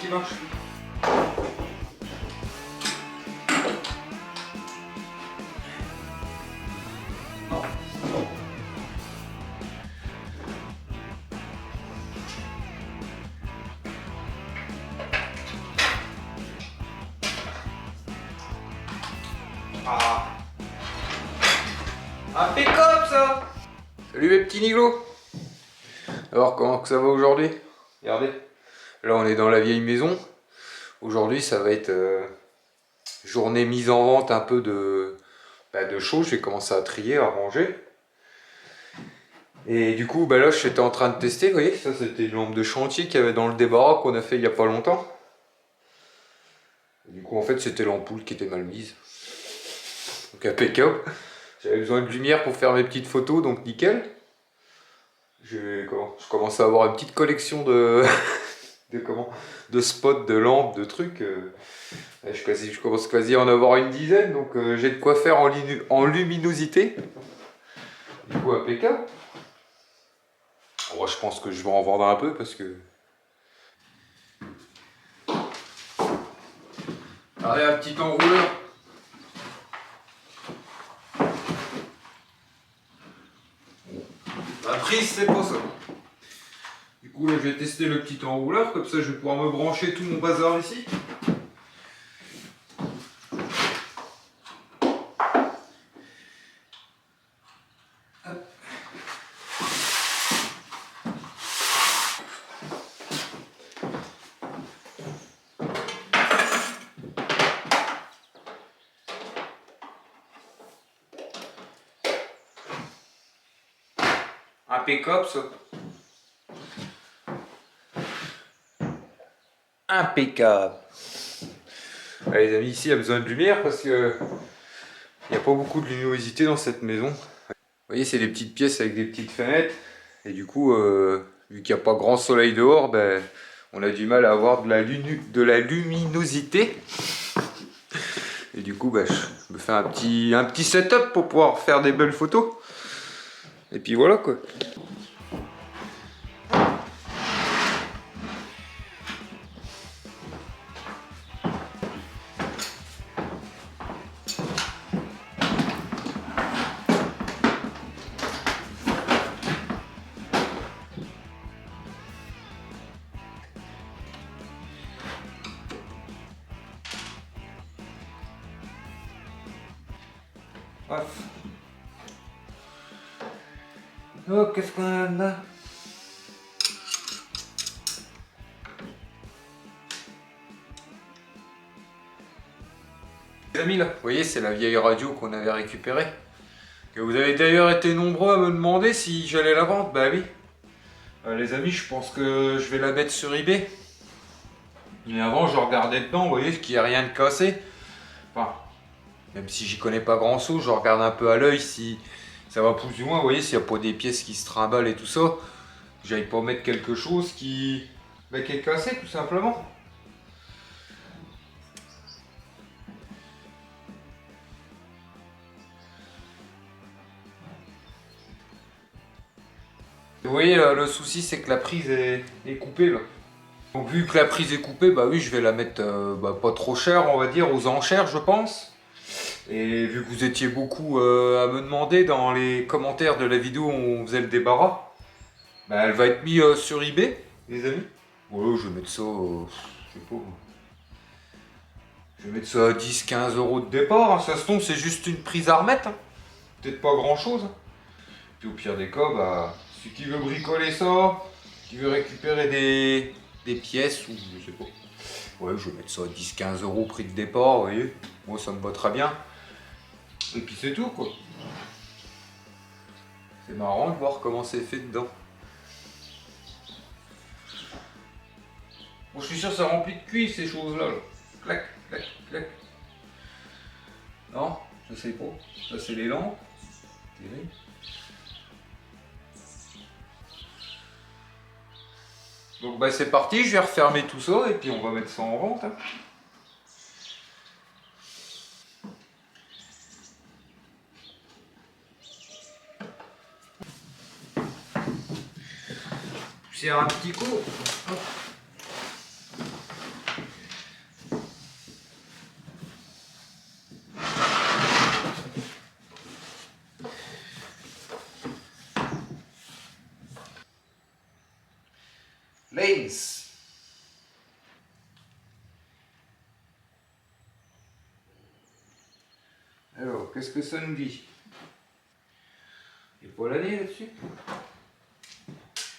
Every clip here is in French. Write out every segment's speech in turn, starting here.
qui marche. Non. Ah. Impeccable ça. Salut mes petits niglos. Alors comment ça va aujourd'hui? Regardez, là on est dans la vieille maison. Aujourd'hui ça va être journée mise en vente un peu de choses. Je vais commencer à trier, à ranger. Et du coup là j'étais en train de tester, vous voyez, ça c'était une lampe de chantier qu'il y avait dans le débarras qu'on a fait il n'y a pas longtemps. Et du coup en fait c'était l'ampoule qui était mal mise. Donc impeccable. J'avais besoin de lumière pour faire mes petites photos, donc nickel. Je commence à avoir une petite collection de, de spots, de lampes, de trucs. Je commence quasi à en avoir une dizaine, donc j'ai de quoi faire en luminosité. Du coup, impeccable. Moi, je pense que je vais en vendre un peu parce que. Allez, un petit enrouleur. La prise, c'est pas ça. Du coup, là, je vais tester le petit enrouleur, comme ça, je vais pouvoir me brancher tout mon bazar ici. Hop. Impeccable, ça. Impeccable. Allez, les amis, ici il y a besoin de lumière parce que il n'y a pas beaucoup de luminosité dans cette maison. Vous voyez, c'est des petites pièces avec des petites fenêtres. Et du coup, vu qu'il n'y a pas grand soleil dehors, ben, on a du mal à avoir de la luminosité. Et du coup, ben, je me fais un petit setup pour pouvoir faire des belles photos. Et puis voilà quoi. Oh, qu'est-ce qu'on a là? Les amis là, vous voyez, c'est la vieille radio qu'on avait récupérée. Que vous avez d'ailleurs été nombreux à me demander si j'allais la vendre. Bah oui. Les amis, je pense que je vais la mettre sur eBay. Mais avant, je regardais dedans, vous voyez, qu'il n'y a rien de cassé. Enfin, même si j'y connais pas grand chose, je regarde un peu à l'œil si ça va plus ou moins, vous voyez, s'il n'y a pas des pièces qui se trimballent et tout ça. J'aille pas mettre quelque chose qui est cassé tout simplement. Vous voyez, le souci c'est que la prise est coupée là. Donc vu que la prise est coupée, bah oui, je vais la mettre pas trop cher, on va dire, aux enchères, je pense. Et vu que vous étiez beaucoup à me demander dans les commentaires de la vidéo où on faisait le débarras, bah elle va être mise sur eBay, les amis. Voilà, je vais mettre ça, je sais pas. Je vais mettre ça à 10-15 euros de départ, hein. Ça se tombe, c'est juste une prise à remettre, hein. Peut-être pas grand chose. Puis au pire des cas, bah, celui qui veut bricoler ça, qui veut récupérer des pièces ou je sais pas. Ouais, je vais mettre ça à 10-15 euros prix de départ, vous voyez. Moi, ça me va très bien. Et puis c'est tout, quoi. C'est marrant de voir comment c'est fait dedans. Bon, je suis sûr que ça remplit de cuivre ces choses-là. Là. Clac, clac, clac. Non, je sais pas. Ça, c'est les lampes. Terrible. Donc bah c'est parti, je vais refermer tout ça et puis on va mettre ça en vente. Hein. Poussière un petit coup. Hop. Games. Alors, qu'est-ce que ça nous dit? Il n'y a pas l'année là-dessus?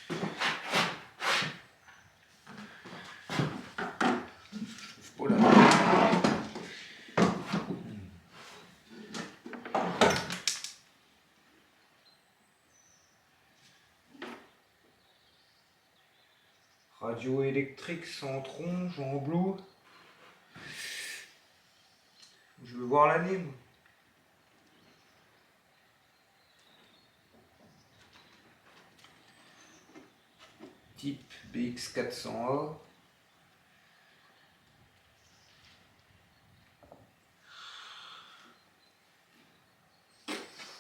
Je trouve pas l'année. Radio électrique sans tronche, en bleu. Je veux voir l'année, moi. Type BX400A.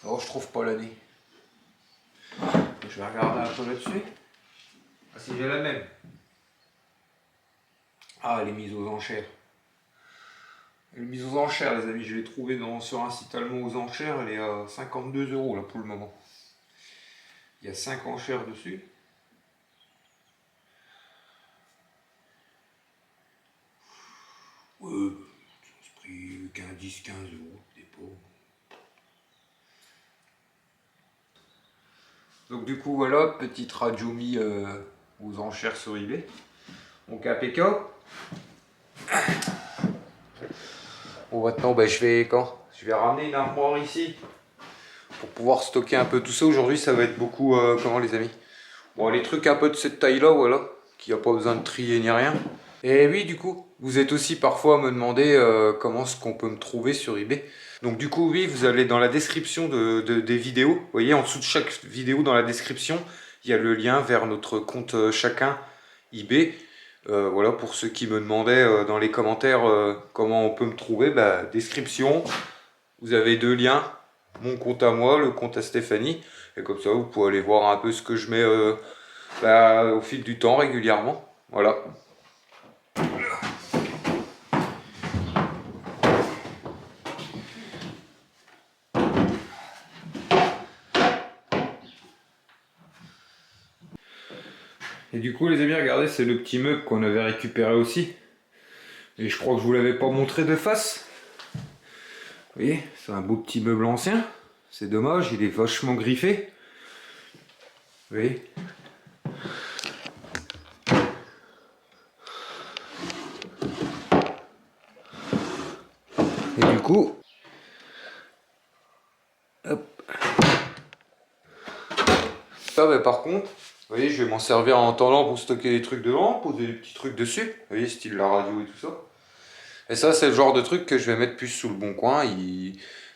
Oh, je trouve pas l'année. Je vais regarder un peu là-dessus. Ah, si j'ai la même. Ah, elle est mise aux enchères. Elle est mise aux enchères, les amis. Je l'ai trouvée sur un site allemand aux enchères. Elle est à 52 € là pour le moment. Il y a 5 enchères dessus. Ouais, ça se pris 10-15 €, des pauvres. Donc du coup voilà, petite radio mis aux enchères sur eBay. Donc impeccable. Bon maintenant je vais ramener une armoire ici pour pouvoir stocker un peu tout ça. Aujourd'hui ça va être beaucoup comment les amis? Bon les trucs un peu de cette taille là voilà, qui a pas besoin de trier ni rien. Et oui du coup, vous êtes aussi parfois à me demander comment est-ce qu'on peut me trouver sur eBay. Donc du coup oui, vous allez dans la description des vidéos, vous voyez en dessous de chaque vidéo dans la description, il y a le lien vers notre compte chacun eBay. Voilà pour ceux qui me demandaient dans les commentaires comment on peut me trouver, bah, description, vous avez 2 liens, mon compte à moi, le compte à Stéphanie, et comme ça vous pouvez aller voir un peu ce que je mets au fil du temps régulièrement. Voilà. Et du coup les amis, regardez, c'est le petit meuble qu'on avait récupéré aussi. Et je crois que je vous l'avais pas montré de face. Vous voyez, c'est un beau petit meuble ancien. C'est dommage, il est vachement griffé. Vous voyez. Et du coup, hop. Ça, bah, par contre, vous voyez, je vais m'en servir en attendant pour stocker des trucs dedans, poser des petits trucs dessus. Vous voyez, style la radio et tout ça. Et ça, c'est le genre de truc que je vais mettre plus sous le bon coin,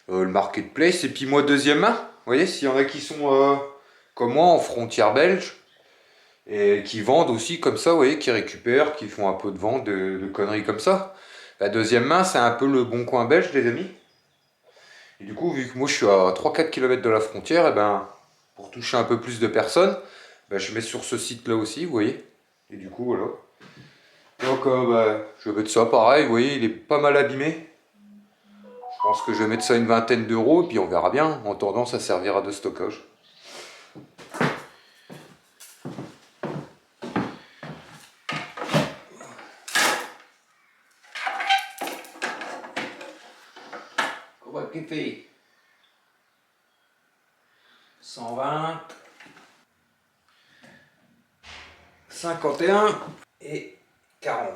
le marketplace. Et puis moi, deuxième main, vous voyez, s'il y en a qui sont comme moi en frontière belge, et qui vendent aussi comme ça, vous voyez, qui récupèrent, qui font un peu de vente, de conneries comme ça. La deuxième main, c'est un peu le bon coin belge, les amis. Et du coup, vu que moi je suis à 3-4 km de la frontière, et ben, pour toucher un peu plus de personnes, ben, je mets sur ce site-là aussi, vous voyez. Et du coup, voilà. Donc, je vais mettre ça pareil, vous voyez, il est pas mal abîmé. Je pense que je vais mettre ça une vingtaine d'euros, et puis on verra bien. En attendant, ça servira de stockage. Comment qu'il fait 120, 51 et 40.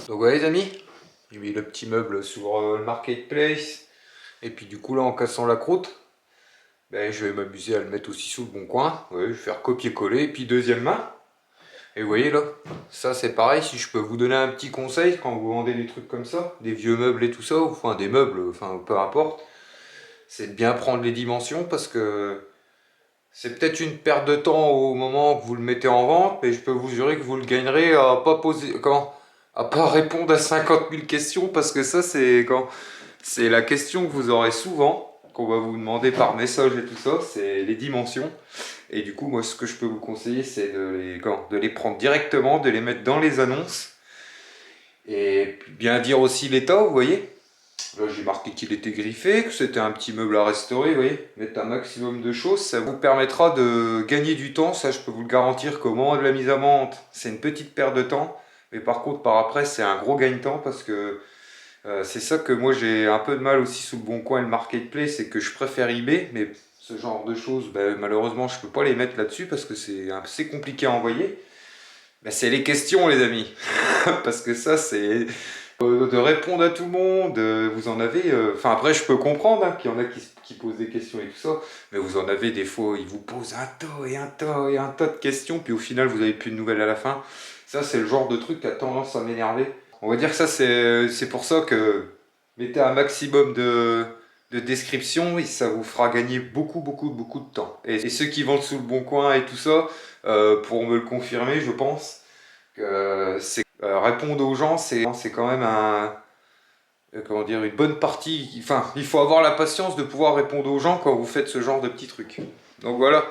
Donc voilà les amis, j'ai mis le petit meuble sur le marketplace. Et puis du coup là en cassant la croûte, ben, je vais m'amuser à le mettre aussi sous le bon coin. Ouais, je vais faire copier-coller et puis deuxième main. Et vous voyez là, ça c'est pareil, si je peux vous donner un petit conseil quand vous vendez des trucs comme ça, des vieux meubles et tout ça, enfin des meubles, enfin peu importe, c'est de bien prendre les dimensions parce que c'est peut-être une perte de temps au moment que vous le mettez en vente, mais je peux vous jurer que vous le gagnerez à pas poser, à pas répondre à 50 000 questions parce que ça c'est la question que vous aurez souvent, qu'on va vous demander par message et tout ça, c'est les dimensions. Et du coup, moi, ce que je peux vous conseiller, c'est de les prendre directement, de les mettre dans les annonces. Et bien dire aussi l'état, vous voyez. Là, j'ai marqué qu'il était griffé, que c'était un petit meuble à restaurer, vous voyez. Mettre un maximum de choses, ça vous permettra de gagner du temps, ça je peux vous le garantir qu'au moment de la mise en vente, c'est une petite perte de temps. Mais par contre, par après, c'est un gros gain-temps parce que c'est ça que moi j'ai un peu de mal aussi sous le Bon Coin et le Marketplace, c'est que je préfère eBay, mais ce genre de choses, ben, malheureusement, je peux pas les mettre là-dessus parce que c'est assez compliqué à envoyer. Ben, c'est les questions, les amis. Parce que ça, c'est de répondre à tout le monde. Vous en avez. Enfin, après, je peux comprendre hein, qu'il y en a qui posent des questions et tout ça. Mais vous en avez des fois, ils vous posent un tas et un tas et un tas de questions. Puis au final, vous n'avez plus de nouvelles à la fin. Ça, c'est le genre de truc qui a tendance à m'énerver. On va dire que ça, c'est pour ça que mettez un maximum de description et ça vous fera gagner beaucoup, beaucoup, beaucoup de temps. Et ceux qui vendent sous le Bon Coin et tout ça, pour me le confirmer, je pense que c'est répondre aux gens, c'est quand même comment dire, une bonne partie. Enfin, il faut avoir la patience de pouvoir répondre aux gens quand vous faites ce genre de petits trucs. Donc voilà.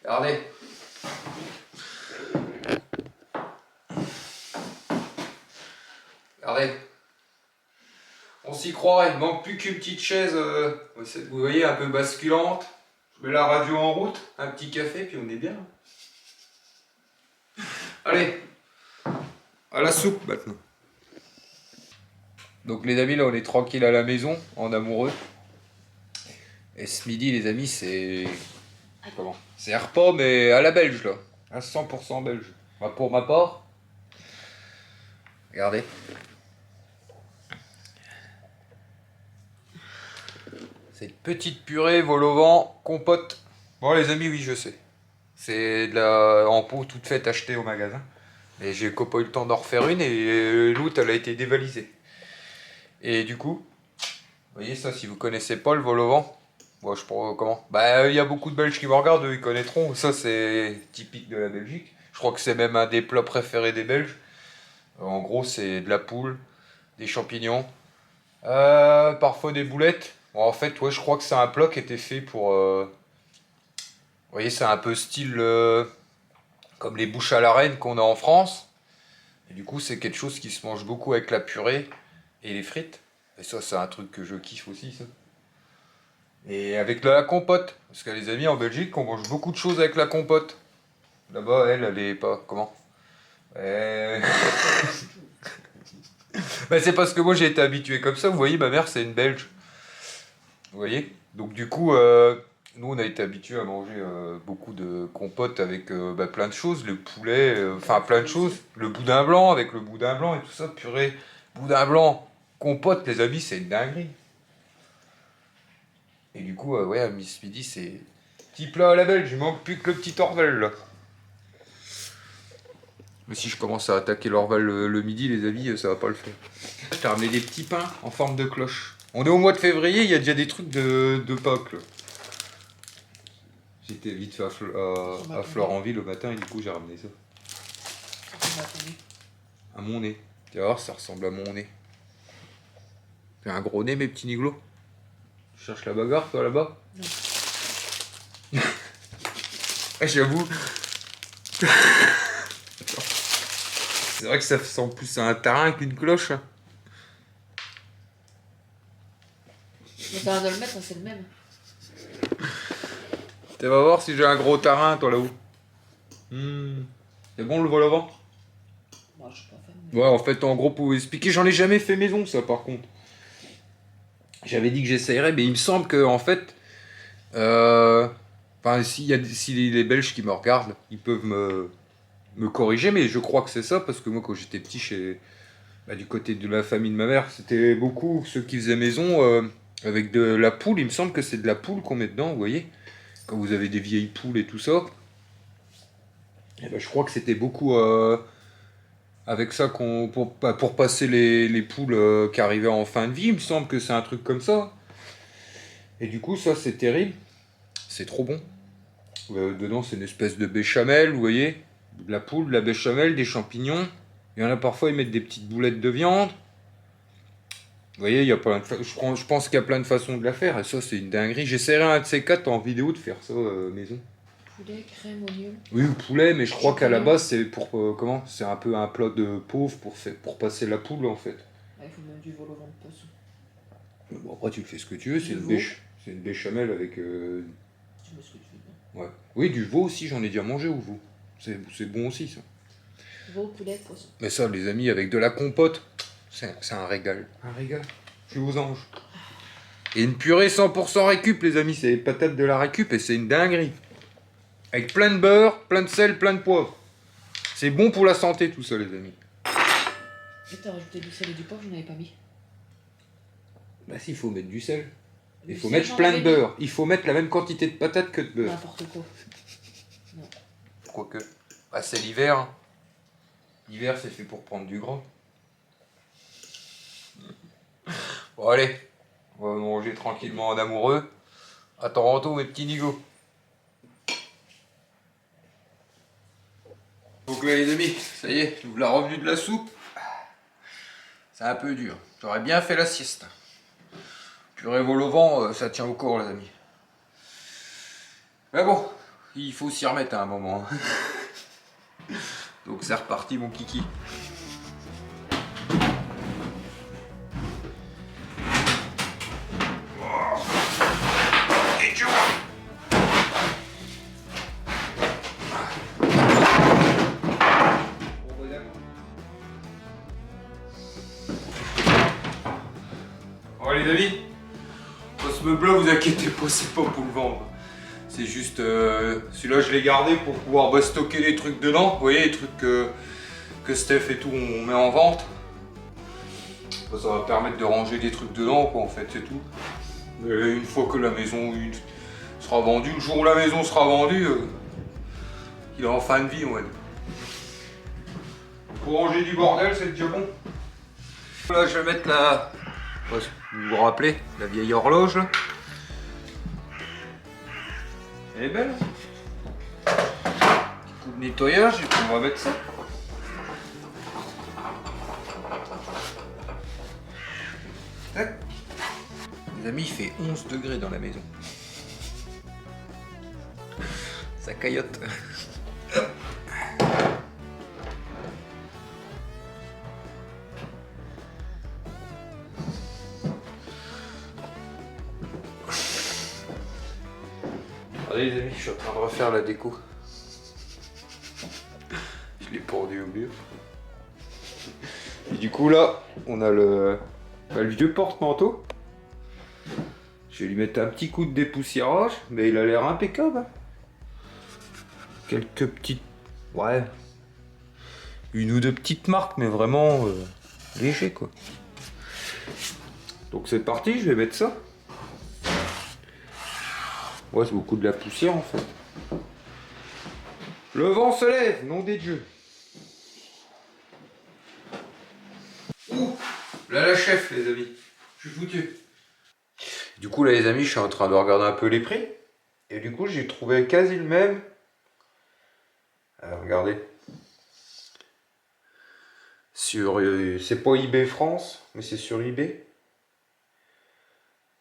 Regardez. Regardez. On s'y croirait, il manque plus qu'une petite chaise, vous voyez, un peu basculante. Je mets la radio en route, un petit café, puis on est bien. Allez, à la soupe maintenant. Donc les amis, là on est tranquille à la maison, en amoureux. Et ce midi les amis, c'est... Comment? C'est repas mais à la belge là, à 100% belge. Enfin, pour ma part, regardez. C'est une petite purée, vol au vent, compote. Bon les amis, oui je sais. C'est de la en pot toute faite achetée au magasin. Et j'ai pas eu le temps d'en refaire une et l'autre elle a été dévalisée. Et du coup, vous voyez ça, si vous connaissez pas le vol au vent, moi je prends comment? Bah il y a beaucoup de Belges qui me regardent, eux, ils connaîtront. Ça c'est typique de la Belgique. Je crois que c'est même un des plats préférés des Belges. En gros c'est de la poule, des champignons, parfois des boulettes. Bon, en fait ouais je crois que c'est un plat qui était fait pour... Vous voyez c'est un peu style comme les bouches à la reine qu'on a en France. Et du coup c'est quelque chose qui se mange beaucoup avec la purée et les frites. Et ça c'est un truc que je kiffe aussi ça. Et avec de la compote. Parce que les amis en Belgique, on mange beaucoup de choses avec la compote. Là-bas, elle est pas. Comment bah, c'est parce que moi j'ai été habitué comme ça. Vous voyez, ma mère c'est une Belge. Vous voyez. Donc du coup, nous on a été habitués à manger beaucoup de compote avec bah, plein de choses. Le poulet, enfin plein de choses. Le boudin blanc avec le boudin blanc et tout ça. Purée, boudin blanc, compote, les amis, c'est une dinguerie. Et du coup, ouais, à Miss Midi, c'est petit plat à la belge, il manque plus que le petit Orval là. Mais si je commence à attaquer l'Orval le midi, les amis, ça va pas le faire. Je t'ai ramené des petits pains en forme de cloche. On est au mois de février, il y a déjà des trucs de Pâques là. J'étais vite fait à Florentville au matin et du coup j'ai ramené ça. À mon nez. Tu vas voir, ça ressemble à mon nez. T'as un gros nez, mes petits niglos. Tu cherches la bagarre, toi, là-bas? Non. J'avoue. C'est vrai que ça sent plus à un tarin qu'une cloche. Mais t'as rien de le mettre, c'est le même. Tu vas voir si j'ai un gros tarin, toi, là-haut. C'est bon le vol au vent? Moi, je suis pas fan. Mais... Ouais, en fait, en gros, pour vous expliquer, j'en ai jamais fait maison, ça, par contre. J'avais dit que j'essayerais, mais il me semble que, en fait... Enfin, si les Belges qui me regardent, ils peuvent me corriger, mais je crois que c'est ça, parce que moi, quand j'étais petit, du côté de la famille de ma mère, c'était beaucoup ceux qui faisaient maison avec de la poule. Il me semble que c'est de la poule qu'on met dedans, vous voyez, quand vous avez des vieilles poules et tout ça. Et ben, je crois que c'était beaucoup avec ça pour passer les poules qui arrivaient en fin de vie. Il me semble que c'est un truc comme ça. Et du coup, ça, c'est terrible. C'est trop bon. Dedans, c'est une espèce de béchamel, vous voyez. De la poule, de la béchamel, des champignons. Il y en a parfois, ils mettent des petites boulettes de viande. Vous voyez, il y a plein de je pense qu'il y a plein de façons de la faire. Et ça, c'est une dinguerie. J'essaierai un de ces quatre en vidéo de faire ça maison. Poulet, crème, oignon. Oui, ou poulet, mais je crois qu'à la base, c'est pour... comment? C'est un peu un plat de pauvre pour passer la poule, en fait. Ah, il faut mettre du vol au vent de poisson. Bon, après, tu fais ce que tu veux, c'est Du une, veau. c'est une béchamel avec... Tu mets ce que tu veux. Ouais. Oui, du veau aussi, j'en ai déjà mangé au veau. C'est bon aussi, ça. Veau, poulet, poisson. Mais ça, les amis, avec de la compote, c'est un régal. Un régal. Je suis aux anges. Et une purée 100% récup, les amis, c'est les patates de la récup et c'est une dinguerie. Avec plein de beurre, plein de sel, plein de poivre. C'est bon pour la santé, tout ça, les amis. Et t'as rajouté du sel et du poivre, je n'avais pas mis. Bah si, il faut mettre du sel. Il Du faut sel, mettre j'en plein de avais beurre. Il faut mettre la même quantité de patates que de mis. beurre. N'importe quoi. Non. Quoique, bah c'est l'hiver. Hein. L'hiver, c'est fait pour prendre du gras. Bon, allez. On va manger tranquillement en amoureux. À Toronto, mes petits nigauds. Donc là, les amis, ça y est, nous la revenue de la soupe. C'est un peu dur. J'aurais bien fait la sieste. Purée vol au vent, ça tient au corps, les amis. Mais bon, il faut s'y remettre à un moment. Donc c'est reparti, mon kiki. Et tu vois. Bon les amis, ce meuble là, vous inquiétez pas, c'est pas pour le vendre. C'est juste, celui-là je l'ai gardé pour pouvoir stocker les trucs dedans. Vous voyez les trucs que Steph et tout on met en vente. Ça va permettre de ranger des trucs dedans quoi en fait, c'est tout. Et une fois que la maison sera vendue, le jour où la maison sera vendue, il est en fin de vie on va dire. Pour ranger du bordel c'est déjà bon. Là je vais mettre la... Vous vous rappelez, la vieille horloge là. Elle est belle. Petit coup de nettoyage et puis on va mettre ça. Tac. Les amis, il fait 11 degrés dans la maison. Ça caillote. Allez les amis, je suis en train de refaire la déco. Je l'ai pendu au mur. Et du coup là, on a le vieux porte-manteau. Je vais lui mettre un petit coup de dépoussiérage, mais il a l'air impeccable. Hein. Quelques petites... Ouais. Une ou deux petites marques, mais vraiment léger quoi. Donc c'est parti, je vais mettre ça. Ouais, c'est beaucoup de la poussière en fait. Le vent se lève, nom des dieux. Ouh, là la chef les amis, je suis foutu. Du coup là les amis, je suis en train de regarder un peu les prix. Et du coup j'ai trouvé quasi le même. Alors regardez. Sur, c'est pas eBay France, mais c'est sur eBay.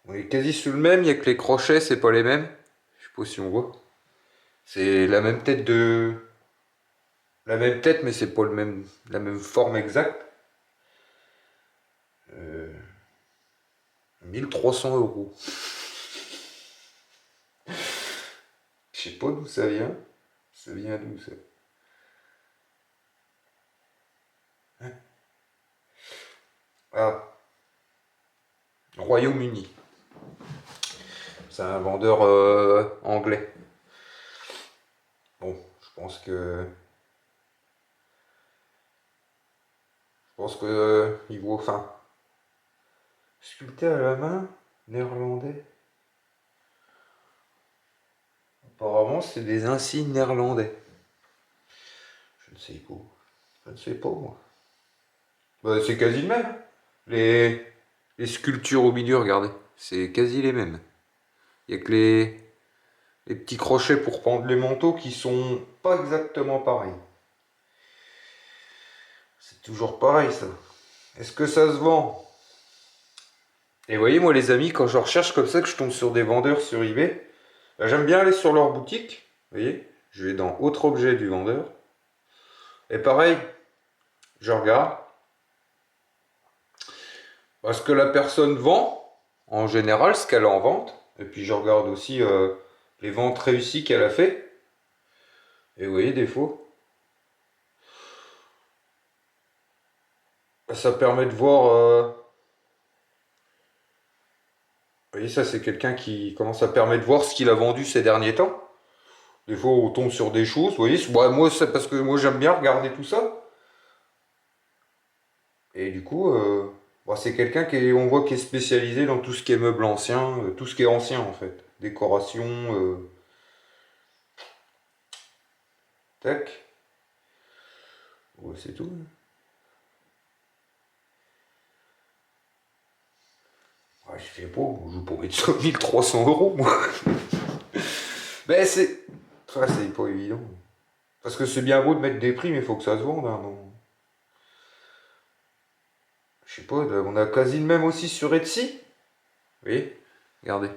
On est quasi sur le même, il y a que les crochets, c'est pas les mêmes. Je sais pas si on voit. C'est la même tête de... La même tête, mais c'est pas le même... la même forme exacte. 1300 €. Je sais pas d'où ça vient. Ça vient d'où ça? Hein? Ah. Royaume-Uni. C'est un vendeur anglais. Bon, je pense que il vaut, enfin, sculpté à la main, néerlandais. Apparemment, c'est des insignes néerlandais. Je ne sais pas. Je ne sais pas moi. Bah, c'est quasi le même. Les sculptures au milieu, regardez, c'est quasi les mêmes. Il n'y a que les petits crochets pour pendre les manteaux qui sont pas exactement pareils. C'est toujours pareil ça. Est-ce que ça se vend? Et vous voyez moi les amis, quand je recherche comme ça, que je tombe sur des vendeurs sur eBay, bah, j'aime bien aller sur leur boutique. Vous voyez? Je vais dans autre objet du vendeur. Et pareil, je regarde. Parce que la personne vend, en général, ce qu'elle a en vente. Et puis je regarde aussi les ventes réussies qu'elle a fait. Et vous voyez, des fois, ça permet de voir... Vous voyez, ça c'est quelqu'un qui commence à permettre de voir ce qu'il a vendu ces derniers temps. Des fois, on tombe sur des choses, vous voyez. Moi, c'est parce que moi, j'aime bien regarder tout ça. Et du coup, c'est quelqu'un qui est, on voit qui est spécialisé dans tout ce qui est meubles anciens, tout ce qui est ancien en fait. Décoration, tac. Ouais, c'est tout. Ouais, je sais pas, je joue pour mettre ça 1300 €, moi. Ben, c'est. Ça, c'est pas évident. Parce que c'est bien beau de mettre des prix, mais il faut que ça se vende. Hein, non. Je sais pas, on a quasi le même aussi sur Etsy. Vous voyez? Regardez.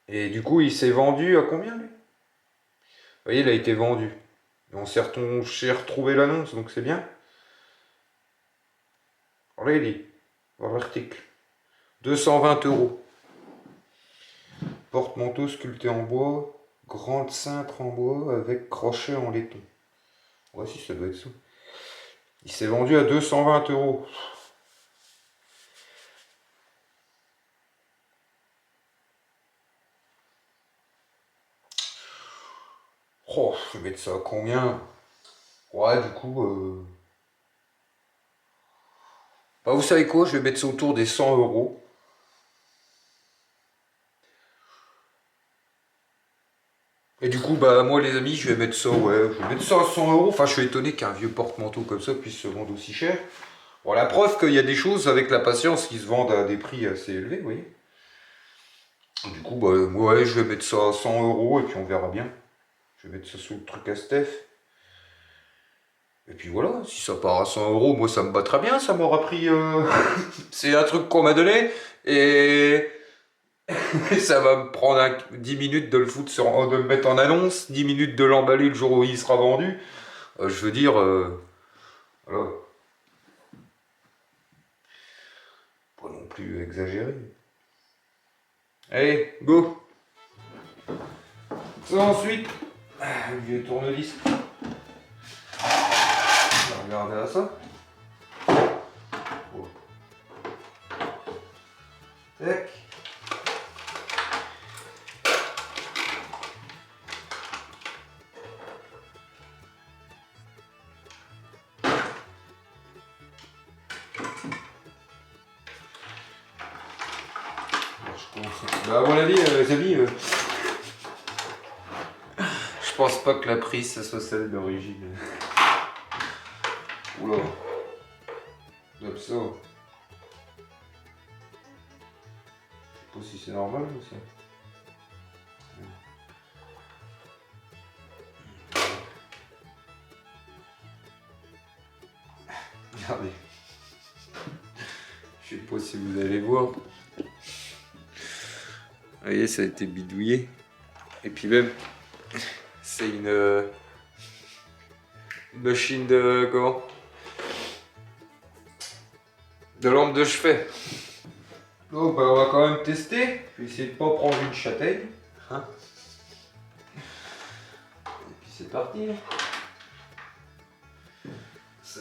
Et du coup, il s'est vendu à combien, lui? Vous voyez, il a été vendu. Et j'ai retrouvé l'annonce, donc c'est bien. Regardez, dans l'article. 220 €. Porte-manteau sculpté en bois, grande cintre en bois avec crochet en laiton. Ouais, si, ça doit être ça. Il s'est vendu à 220 €. Oh, je vais mettre ça à combien? Ouais, du coup... Bah, vous savez quoi? Je vais mettre ça autour des 100 €. Et du coup, bah moi les amis, je vais mettre ça, ouais, je vais mettre ça à 100 €. Enfin, je suis étonné qu'un vieux porte-manteau comme ça puisse se vendre aussi cher. Bon, la preuve qu'il y a des choses avec la patience qui se vendent à des prix assez élevés, vous voyez. Du coup, bah ouais, je vais mettre ça à 100 € et puis on verra bien. Je vais mettre ça sous le truc à Steph. Et puis voilà, si ça part à 100 €, moi ça me va très bien, ça m'aura pris... C'est un truc qu'on m'a donné et... ça va me prendre 10 minutes de le foutre de le mettre en annonce, 10 minutes de l'emballer le jour où il sera vendu. Je veux dire, voilà. Pas non plus exagéré. Allez, go. Ça ensuite, le vieux tournevis. On va regarder à ça. Oh. Tac. Bah, à mon avis, les amis, je pense pas que la prise, ça soit celle d'origine. Oula. Comme ça. Je sais pas si c'est normal ou ça. Regardez. Je sais pas si vous allez voir. Vous voyez, ça a été bidouillé. Et puis même, c'est une machine de... comment? De lampe de chevet. Donc bah, on va quand même tester. Je vais essayer de pas prendre une châtaigne. Hein, et puis c'est parti. Ça.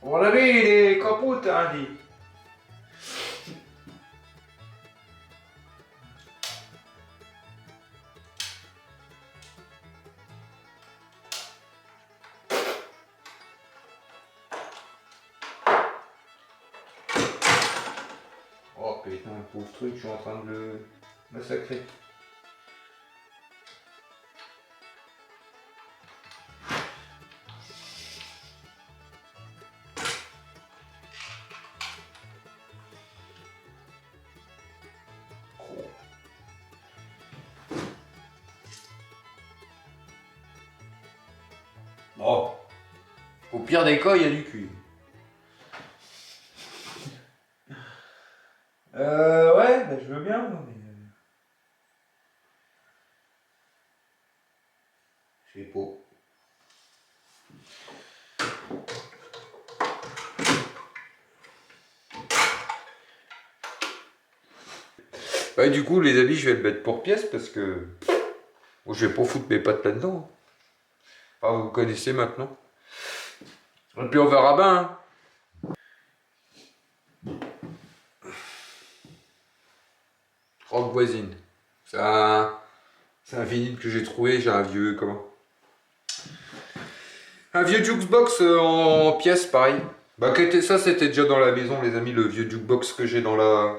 On l'a vu, il est capote, hein, dit. putain, le pauvre truc, je suis en train de le massacrer. Oh. Au pire des cas, il y a du cuivre. Ouais, bah, je veux bien, moi, mais... Je sais pas. Ouais, du coup, les amis, je vais le mettre pour pièce parce que... Bon, je vais pas foutre mes pattes là-dedans. Enfin, vous connaissez maintenant. Et puis on verra bien. Hein. Rock voisine. C'est un vinyle que j'ai trouvé. J'ai un vieux... Comment? Un vieux jukebox en pièces, pareil. Bah, ça, c'était déjà dans la maison, les amis, le vieux jukebox que j'ai dans la...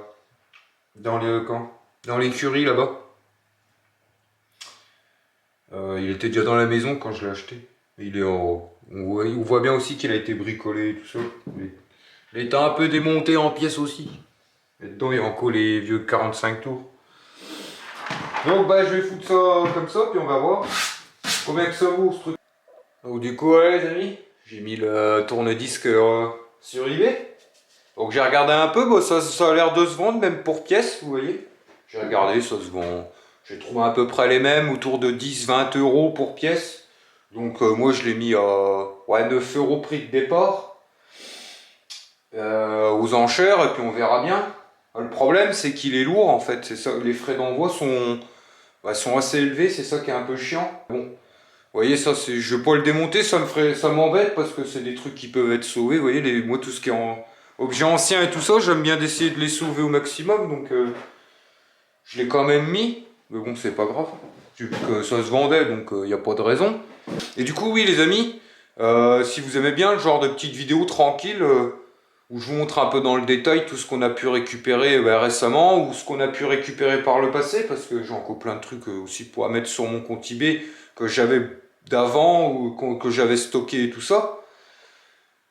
Dans les... Quand? Dans l'écurie, là-bas. Il était déjà dans la maison quand je l'ai acheté. Il est en... on voit bien aussi qu'il a été bricolé et tout ça. Il était un peu démonté en pièces aussi. Et dedans, il y a encore les vieux 45 tours. Donc, bah, je vais foutre ça comme ça, puis on va voir combien que ça vaut ce truc. Donc, du coup, ouais, les amis, j'ai mis le tourne-disque sur eBay. Donc, j'ai regardé un peu, bah, ça a l'air de se vendre, même pour pièces, vous voyez. J'ai regardé, ça se vend. J'ai trouvé à peu près les mêmes, autour de 10-20 euros pour pièce. Donc moi je l'ai mis à ouais, 9 euros prix de départ. Aux enchères, et puis on verra bien. Le problème c'est qu'il est lourd en fait. C'est ça, les frais d'envoi sont assez élevés, c'est ça qui est un peu chiant. Bon, vous voyez ça, je vais pas le démonter, ça m'embête parce que c'est des trucs qui peuvent être sauvés. Vous voyez, moi tout ce qui est en objet ancien et tout ça, j'aime bien d'essayer de les sauver au maximum. Donc je l'ai quand même mis. Mais bon, c'est pas grave. Vu que ça se vendait, donc il n'y a pas de raison. Et du coup, oui, les amis, si vous aimez bien le genre de petites vidéos tranquilles, où je vous montre un peu dans le détail tout ce qu'on a pu récupérer récemment, ou ce qu'on a pu récupérer par le passé, parce que j'ai encore plein de trucs aussi pour mettre sur mon compte eBay, que j'avais d'avant, ou que j'avais stocké et tout ça.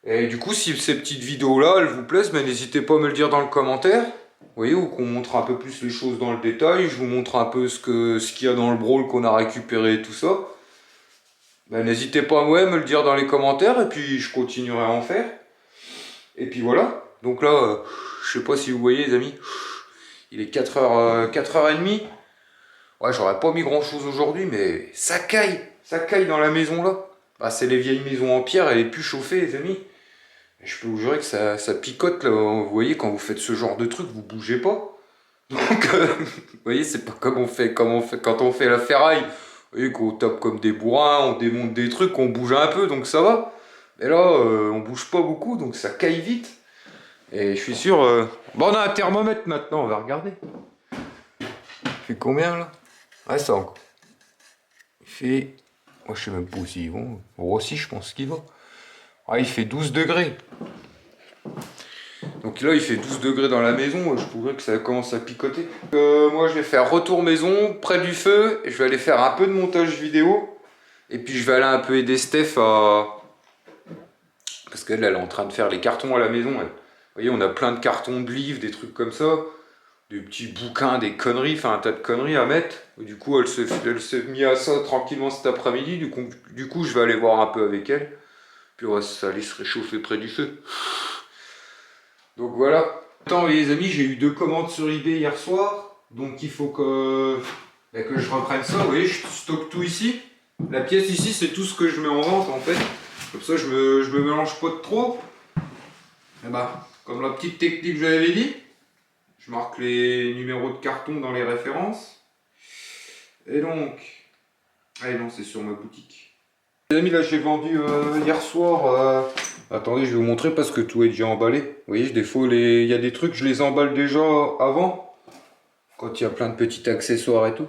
Et du coup, si ces petites vidéos-là, elles vous plaisent, ben, n'hésitez pas à me le dire dans le commentaire. Vous voyez, ou qu'on montre un peu plus les choses dans le détail, je vous montre un peu ce qu'il y a dans le brawl qu'on a récupéré et tout ça. Ben, n'hésitez pas à me le dire dans les commentaires, et puis je continuerai à en faire. Et puis voilà, donc là, je sais pas si vous voyez les amis, il est 4h30. Ouais, j'aurais pas mis grand chose aujourd'hui, mais ça caille dans la maison là. Bah, c'est les vieilles maisons en pierre, elle est plus chauffée les amis. Et je peux vous jurer que ça picote là, vous voyez, quand vous faites ce genre de truc, vous bougez pas. Donc, vous voyez, c'est pas comme on fait quand on fait la ferraille. Vous voyez, qu'on tape comme des bourrins, on démonte des trucs, on bouge un peu, donc ça va. Mais là, on bouge pas beaucoup, donc ça caille vite. Et je suis sûr... Bon, on a un thermomètre maintenant, on va regarder. Il fait combien là? Ouais, ça encore. Il fait... Moi, je sais même pas où ils vont. Moi aussi, je pense qu'il va. Ah, il fait 12 degrés. Donc là, il fait 12 degrés dans la maison, je pourrais que ça commence à picoter. Moi, je vais faire retour maison, près du feu, et je vais aller faire un peu de montage vidéo. Et puis, je vais aller un peu aider Steph à... Parce qu'elle, elle est en train de faire les cartons à la maison. Elle. Vous voyez, on a plein de cartons de livres, des trucs comme ça. Des petits bouquins, des conneries, enfin un tas de conneries à mettre. Et du coup, elle s'est mise à ça tranquillement cet après-midi. Du coup, je vais aller voir un peu avec elle. Puis on va aller se réchauffer près du feu. Donc voilà. Attends les amis, j'ai eu 2 commandes sur eBay hier soir. Donc il faut que je reprenne ça. Vous voyez, je stocke tout ici. La pièce ici, c'est tout ce que je mets en vente en fait. Comme ça, je me mélange pas de trop. Et bah, comme la petite technique que j'avais dit, je marque les numéros de carton dans les références. Et donc... Allez non, c'est sur ma boutique. Les amis, là j'ai vendu hier soir... Attendez, je vais vous montrer parce que tout est déjà emballé. Vous voyez, des fois, il y a des trucs, je les emballe déjà avant. Quand il y a plein de petits accessoires et tout.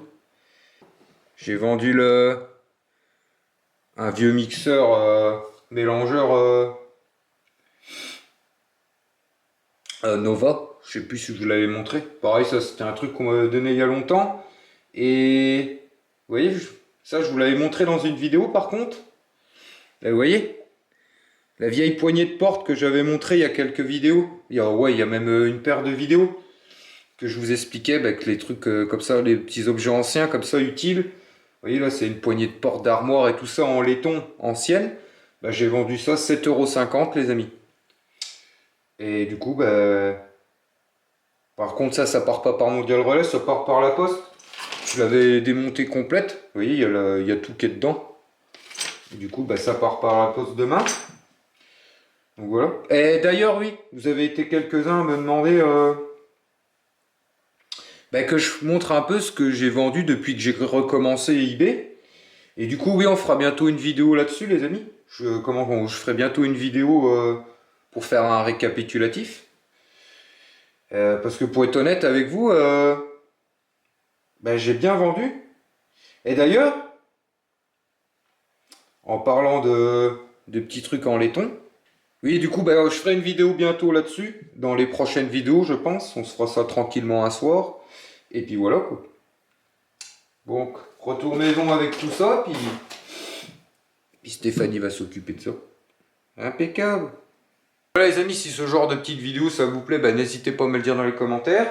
J'ai vendu un vieux mixeur mélangeur Nova. Je sais plus si je vous l'avais montré. Pareil, ça c'était un truc qu'on m'avait donné il y a longtemps. Et vous voyez, ça je vous l'avais montré dans une vidéo par contre. Là, vous voyez, la vieille poignée de porte que j'avais montré il y a quelques vidéos. Il y a même une paire de vidéos que je vous expliquais que les trucs comme ça, les petits objets anciens comme ça utiles. Vous voyez là, c'est une poignée de porte d'armoire et tout ça en laiton ancienne. J'ai vendu ça 7,50 € les amis. Et du coup, par contre ça part pas par Mondial Relais, ça part par la poste. Je l'avais démonté complète. Vous voyez, il y a tout qui est dedans. Et du coup, ça part par la poste demain. Donc voilà. Et d'ailleurs, oui, vous avez été quelques-uns à me demander que je montre un peu ce que j'ai vendu depuis que j'ai recommencé eBay. Et du coup, oui, on fera bientôt une vidéo là-dessus, les amis. Je ferai bientôt une vidéo pour faire un récapitulatif. Parce que pour être honnête avec vous, j'ai bien vendu. Et d'ailleurs, en parlant de petits trucs en laiton, oui, du coup, je ferai une vidéo bientôt là-dessus, dans les prochaines vidéos, je pense. On se fera ça tranquillement un soir. Et puis voilà, quoi. Donc, retournez-en avec tout ça, puis Stéphanie va s'occuper de ça. Impeccable. Voilà les amis, si ce genre de petite vidéo ça vous plaît, n'hésitez pas à me le dire dans les commentaires.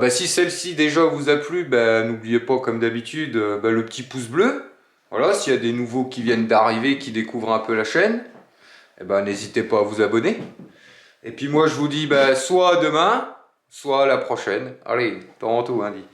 Si celle-ci déjà vous a plu, n'oubliez pas comme d'habitude le petit pouce bleu. Voilà, s'il y a des nouveaux qui viennent d'arriver, qui découvrent un peu la chaîne, n'hésitez pas à vous abonner. Et puis moi je vous dis soit demain, soit à la prochaine. Allez, tantôt, hein, dit.